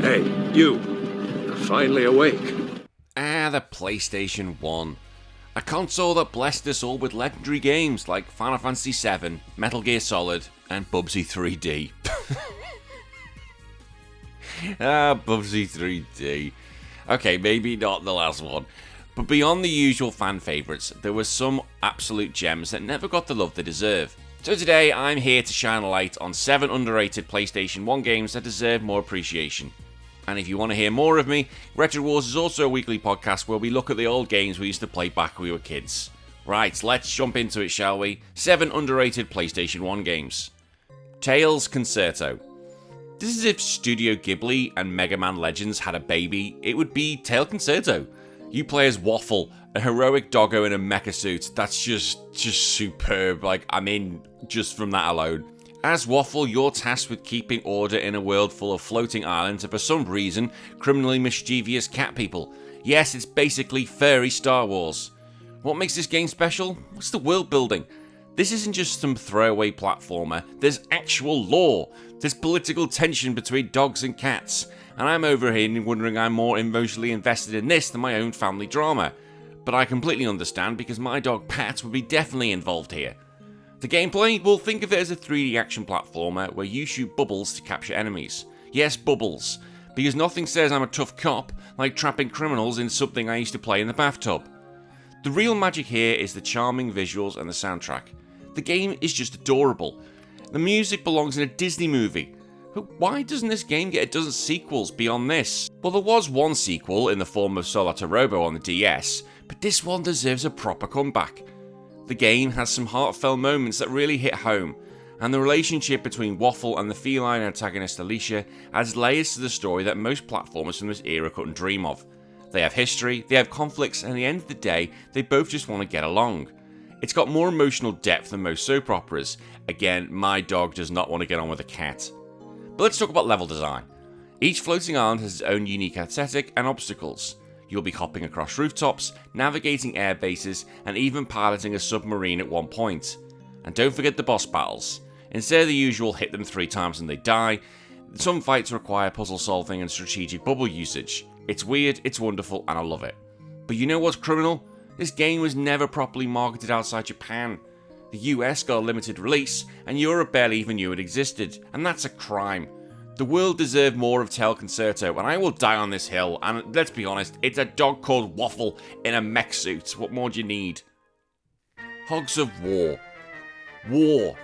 Hey, you. You're finally awake. The PlayStation 1. A console that blessed us all with legendary games like Final Fantasy VII, Metal Gear Solid, and Bubsy 3D. Bubsy 3D. Okay, maybe not the last one. But beyond the usual fan favourites, there were some absolute gems that never got the love they deserve. So today, I'm here to shine a light on 7 underrated PlayStation 1 games that deserve more appreciation. And if you want to hear more of me, Retro Wars is also a weekly podcast where we look at the old games we used to play back when we were kids. Right, let's jump into it, shall we? 7 underrated PlayStation 1 games. Tails Concerto. This is if Studio Ghibli and Mega Man Legends had a baby, it would be Tail Concerto. You play as Waffle, a heroic doggo in a mecha suit. That's just superb. Like, I'm in just from that alone. As Waffle, you're tasked with keeping order in a world full of floating islands and for some reason, criminally mischievous cat people. Yes, it's basically furry Star Wars. What makes this game special? What's the world building? This isn't just some throwaway platformer, there's actual lore. There's political tension between dogs and cats. And I'm over here wondering I'm more emotionally invested in this than my own family drama. But I completely understand because my dog Pat would be definitely involved here. The gameplay? Well, think of it as a 3D action platformer where you shoot bubbles to capture enemies. Yes, bubbles. Because nothing says I'm a tough cop like trapping criminals in something I used to play in the bathtub. The real magic here is the charming visuals and the soundtrack. The game is just adorable. The music belongs in a Disney movie. But why doesn't this game get a dozen sequels beyond this? Well, there was one sequel in the form of Solata Robo on the DS, but this one deserves a proper comeback. The game has some heartfelt moments that really hit home, and the relationship between Waffle and the feline antagonist Alicia adds layers to the story that most platformers from this era couldn't dream of. They have history, they have conflicts, and at the end of the day, they both just want to get along. It's got more emotional depth than most soap operas. Again, my dog does not want to get on with a cat. But let's talk about level design. Each floating island has its own unique aesthetic and obstacles. You'll be hopping across rooftops, navigating air bases, and even piloting a submarine at one point. And don't forget the boss battles. Instead of the usual hit them 3 times and they die, some fights require puzzle solving and strategic bubble usage. It's weird, it's wonderful, and I love it. But you know what's criminal? This game was never properly marketed outside Japan. The US got a limited release, and Europe barely even knew it existed, and that's a crime. The world deserved more of Tail Concerto, and I will die on this hill, and let's be honest, it's a dog called Waffle in a mech suit. What more do you need? Hogs of War. War.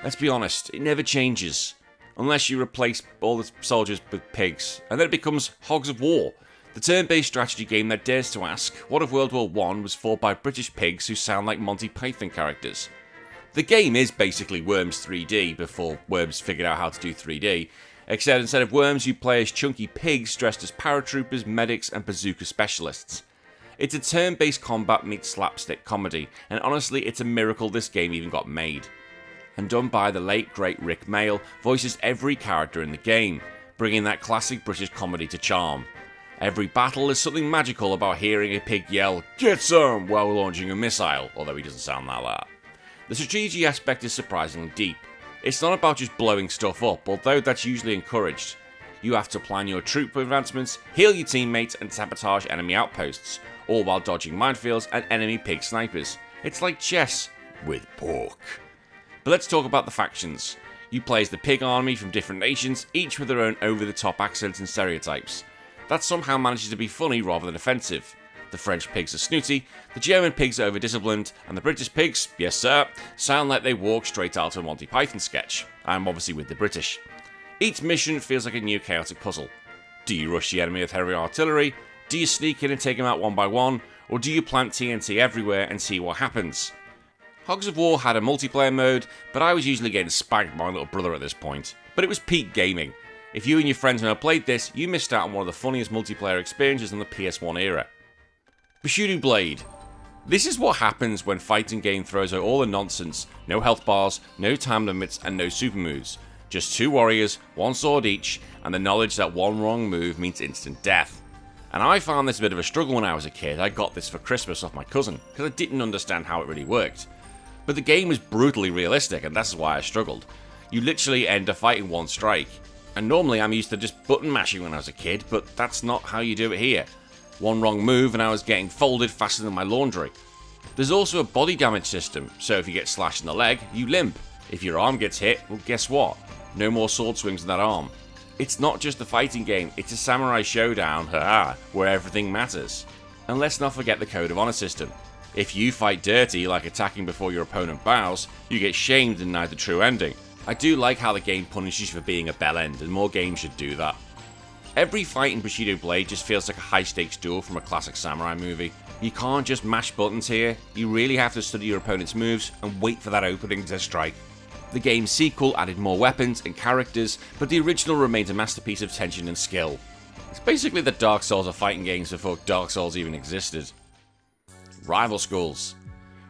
Let's be honest, it never changes. Unless you replace all the soldiers with pigs, and then it becomes Hogs of War. The turn-based strategy game that dares to ask, what if World War I was fought by British pigs who sound like Monty Python characters? The game is basically Worms 3D before Worms figured out how to do 3D, except instead of worms you play as chunky pigs dressed as paratroopers, medics and bazooka specialists. It's a turn-based combat meets slapstick comedy, and honestly it's a miracle this game even got made. And done by the late great Rick Mayall, voices every character in the game, bringing that classic British comedy to charm. Every battle is something magical about hearing a pig yell, "Get some!" while launching a missile, although he doesn't sound like that. The strategy aspect is surprisingly deep. It's not about just blowing stuff up, although that's usually encouraged. You have to plan your troop advancements, heal your teammates, and sabotage enemy outposts, all while dodging minefields and enemy pig snipers. It's like chess, with pork. But let's talk about the factions. You play as the pig army from different nations, each with their own over-the-top accents and stereotypes. That somehow manages to be funny rather than offensive. The French pigs are snooty, the German pigs are over-disciplined, and the British pigs, yes sir, sound like they walk straight out of a Monty Python sketch. I'm obviously with the British. Each mission feels like a new chaotic puzzle. Do you rush the enemy with heavy artillery? Do you sneak in and take them out one by one? Or do you plant TNT everywhere and see what happens? Hogs of War had a multiplayer mode, but I was usually getting spanked by my little brother at this point. But it was peak gaming. If you and your friends never played this, you missed out on one of the funniest multiplayer experiences in the PS1 era. Bushido Blade. This is what happens when fighting game throws out all the nonsense, no health bars, no time limits, and no super moves. Just 2 warriors, 1 sword each, and the knowledge that one wrong move means instant death. And I found this a bit of a struggle when I was a kid. I got this for Christmas off my cousin, because I didn't understand how it really worked. But the game was brutally realistic, and that's why I struggled. You literally end a fight in 1 strike. And normally I'm used to just button mashing when I was a kid, but that's not how you do it here. One wrong move and I was getting folded faster than my laundry. There's also a body damage system, so if you get slashed in the leg, you limp. If your arm gets hit, well guess what? No more sword swings with that arm. It's not just a fighting game, it's a samurai showdown, haha, where everything matters. And let's not forget the code of honor system. If you fight dirty, like attacking before your opponent bows, you get shamed and denied the true ending. I do like how the game punishes you for being a bellend, and more games should do that. Every fight in Bushido Blade just feels like a high-stakes duel from a classic samurai movie. You can't just mash buttons here, you really have to study your opponent's moves and wait for that opening to strike. The game's sequel added more weapons and characters, but the original remains a masterpiece of tension and skill. It's basically the Dark Souls of fighting games before Dark Souls even existed. Rival schools.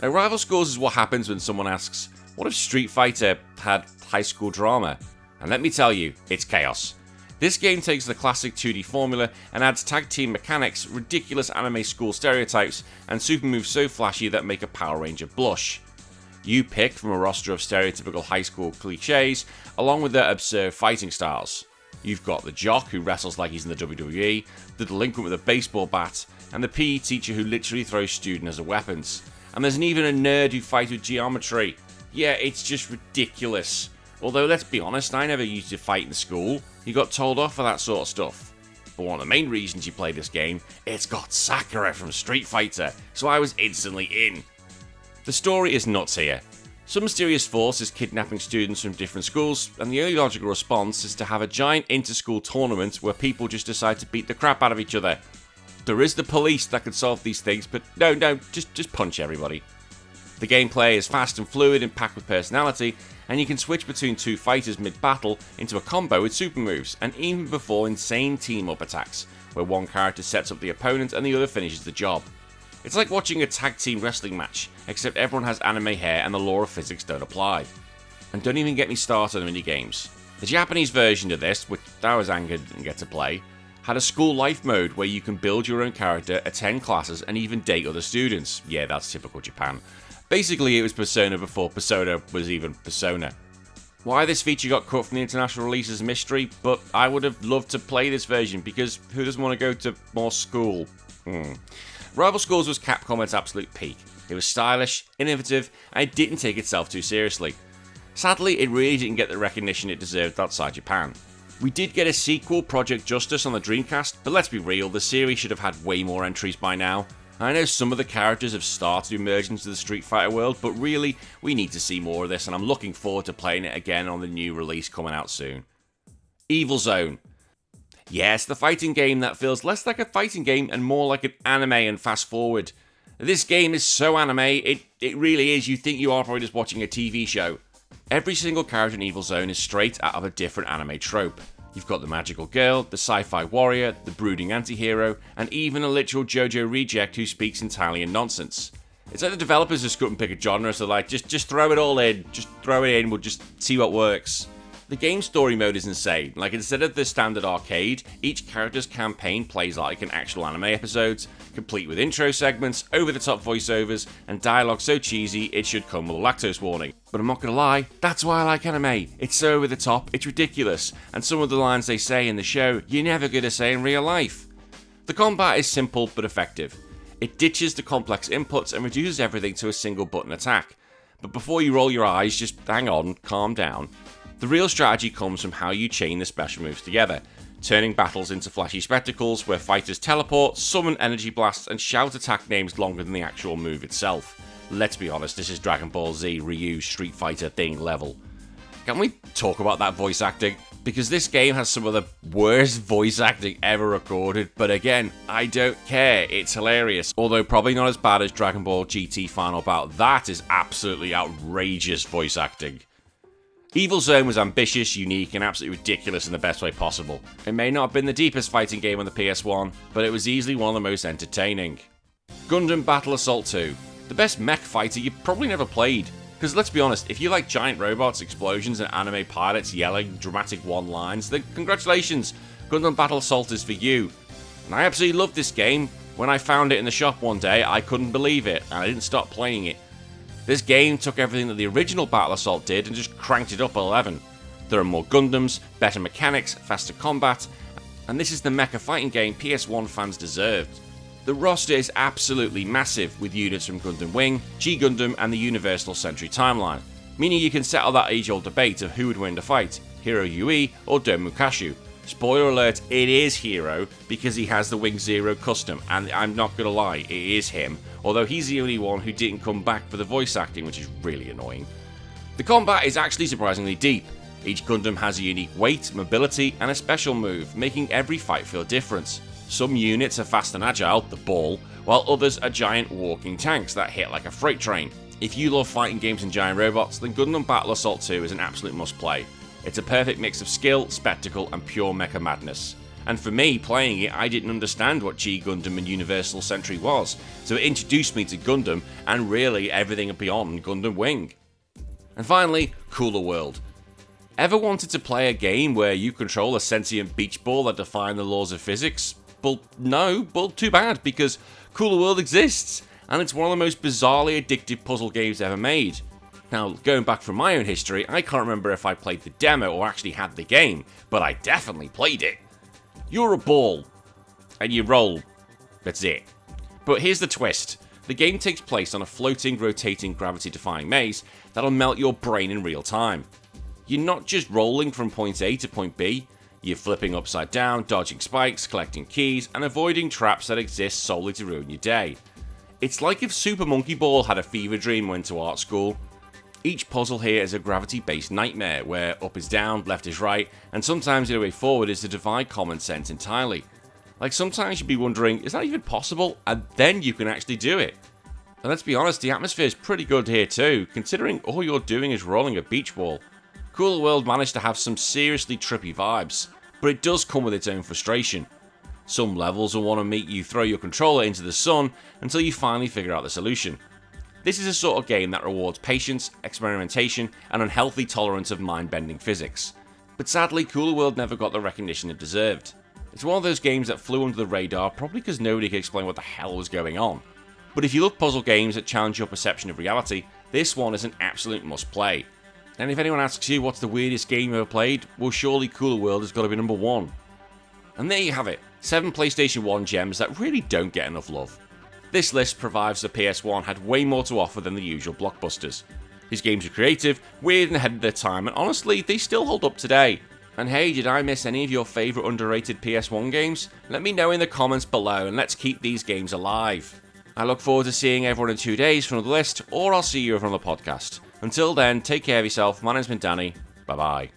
Now, rival schools is what happens when someone asks, what if Street Fighter had high school drama? And let me tell you, it's chaos. This game takes the classic 2D formula and adds tag team mechanics, ridiculous anime school stereotypes, and super moves so flashy that make a Power Ranger blush. You pick from a roster of stereotypical high school cliches, along with their absurd fighting styles. You've got the jock who wrestles like he's in the WWE, the delinquent with a baseball bat, and the PE teacher who literally throws students as weapons. And there's even a nerd who fights with geometry. Yeah, it's just ridiculous. Although, let's be honest, I never used to fight in school. You got told off for that sort of stuff. But one of the main reasons you play this game, it's got Sakura from Street Fighter, so I was instantly in. The story is nuts here. Some mysterious force is kidnapping students from different schools, and the only logical response is to have a giant inter-school tournament where people just decide to beat the crap out of each other. There is the police that can solve these things, but no, just punch everybody. The gameplay is fast and fluid and packed with personality, and you can switch between two fighters mid-battle into a combo with super moves, and even before insane team-up attacks, where one character sets up the opponent and the other finishes the job. It's like watching a tag team wrestling match, except everyone has anime hair and the law of physics don't apply. And don't even get me started on minigames. The Japanese version of this, which I was angered didn't get to play, had a school life mode where you can build your own character, attend classes, and even date other students. Yeah, that's typical Japan. Basically, it was Persona before Persona was even Persona. Why this feature got cut from the international release is a mystery, but I would have loved to play this version because who doesn't want to go to more school? Rival Schools was Capcom at its absolute peak. It was stylish, innovative, and it didn't take itself too seriously. Sadly, it really didn't get the recognition it deserved outside Japan. We did get a sequel, Project Justice, on the Dreamcast, but let's be real, the series should have had way more entries by now. I know some of the characters have started to emerge into the Street Fighter world, but really, we need to see more of this, and I'm looking forward to playing it again on the new release coming out soon. Evil Zone. Yes, the fighting game that feels less like a fighting game and more like an anime and fast forward. This game is so anime, it really is, you think you are probably just watching a TV show. Every single character in Evil Zone is straight out of a different anime trope. You've got the magical girl, the sci-fi warrior, the brooding anti-hero, and even a literal JoJo reject who speaks entirely in nonsense. It's like the developers just couldn't pick a genre, so like, just throw it all in, we'll just see what works. The game's story mode is insane. Like, instead of the standard arcade, each character's campaign plays like an actual anime episode, complete with intro segments, over-the-top voiceovers, and dialogue so cheesy it should come with a lactose warning. But I'm not gonna lie, that's why I like anime. It's so over the top, it's ridiculous, and some of the lines they say in the show, you're never gonna say in real life. The combat is simple but effective. It ditches the complex inputs and reduces everything to a single button attack. But before you roll your eyes, just hang on, calm down. The real strategy comes from how you chain the special moves together, turning battles into flashy spectacles where fighters teleport, summon energy blasts, and shout attack names longer than the actual move itself. Let's be honest, this is Dragon Ball Z Ryu Street Fighter thing level. Can we talk about that voice acting? Because this game has some of the worst voice acting ever recorded, but again, I don't care, it's hilarious. Although probably not as bad as Dragon Ball GT Final Bout, that is absolutely outrageous voice acting. Evil Zone was ambitious, unique, and absolutely ridiculous in the best way possible. It may not have been the deepest fighting game on the PS1, but it was easily one of the most entertaining. Gundam Battle Assault 2. The best mech fighter you probably never played. Because let's be honest, if you like giant robots, explosions, and anime pilots yelling dramatic one-lines, then congratulations, Gundam Battle Assault is for you. And I absolutely loved this game. When I found it in the shop one day, I couldn't believe it, and I didn't stop playing it. This game took everything that the original Battle Assault did and just cranked it up 11. There are more Gundams, better mechanics, faster combat, and this is the mecha fighting game PS1 fans deserved. The roster is absolutely massive, with units from Gundam Wing, G Gundam, and the Universal Century timeline, meaning you can settle that age-old debate of who would win the fight, Hiro Yui or Domu Kashu. Spoiler alert, it is Hiro, because he has the Wing Zero custom, and I'm not gonna lie, it is him, although he's the only one who didn't come back for the voice acting, which is really annoying. The combat is actually surprisingly deep. Each Gundam has a unique weight, mobility, and a special move, making every fight feel different. Some units are fast and agile, the ball, while others are giant walking tanks that hit like a freight train. If you love fighting games and giant robots, then Gundam Battle Assault 2 is an absolute must-play. It's a perfect mix of skill, spectacle, and pure mecha madness. And for me, playing it, I didn't understand what G Gundam and Universal Century was, so it introduced me to Gundam, and really everything beyond Gundam Wing. And finally, Kula World. Ever wanted to play a game where you control a sentient beach ball that defines the laws of physics? Well, no, but too bad, because Kula World exists, and it's one of the most bizarrely addictive puzzle games ever made. Now, going back from my own history, I can't remember if I played the demo or actually had the game, but I definitely played it. You're a ball, and you roll. That's it. But here's the twist. The game takes place on a floating, rotating, gravity-defying maze that'll melt your brain in real time. You're not just rolling from point A to point B, you're flipping upside down, dodging spikes, collecting keys, and avoiding traps that exist solely to ruin your day. It's like if Super Monkey Ball had a fever dream and went to art school. Each puzzle here is a gravity-based nightmare, where up is down, left is right, and sometimes the way forward is to defy common sense entirely. Like, sometimes you'd be wondering, is that even possible? And then you can actually do it. And let's be honest, the atmosphere is pretty good here too, considering all you're doing is rolling a beach ball. Kula World managed to have some seriously trippy vibes, but it does come with its own frustration. Some levels will want to make you throw your controller into the sun until you finally figure out the solution. This is a sort of game that rewards patience, experimentation, and unhealthy tolerance of mind-bending physics. But sadly, Kula World never got the recognition it deserved. It's one of those games that flew under the radar probably because nobody could explain what the hell was going on. But if you love puzzle games that challenge your perception of reality, this one is an absolute must-play. And if anyone asks you what's the weirdest game you ever played, well, surely Kula World has got to be number one. And there you have it, 7 PlayStation 1 gems that really don't get enough love. This list provides the PS1 had way more to offer than the usual blockbusters. These games are creative, weird and ahead of their time, and honestly, they still hold up today. And hey, did I miss any of your favourite underrated PS1 games? Let me know in the comments below, and let's keep these games alive. I look forward to seeing everyone in 2 days for another list, or I'll see you over on the podcast. Until then, take care of yourself. My name's been Danny. Bye bye.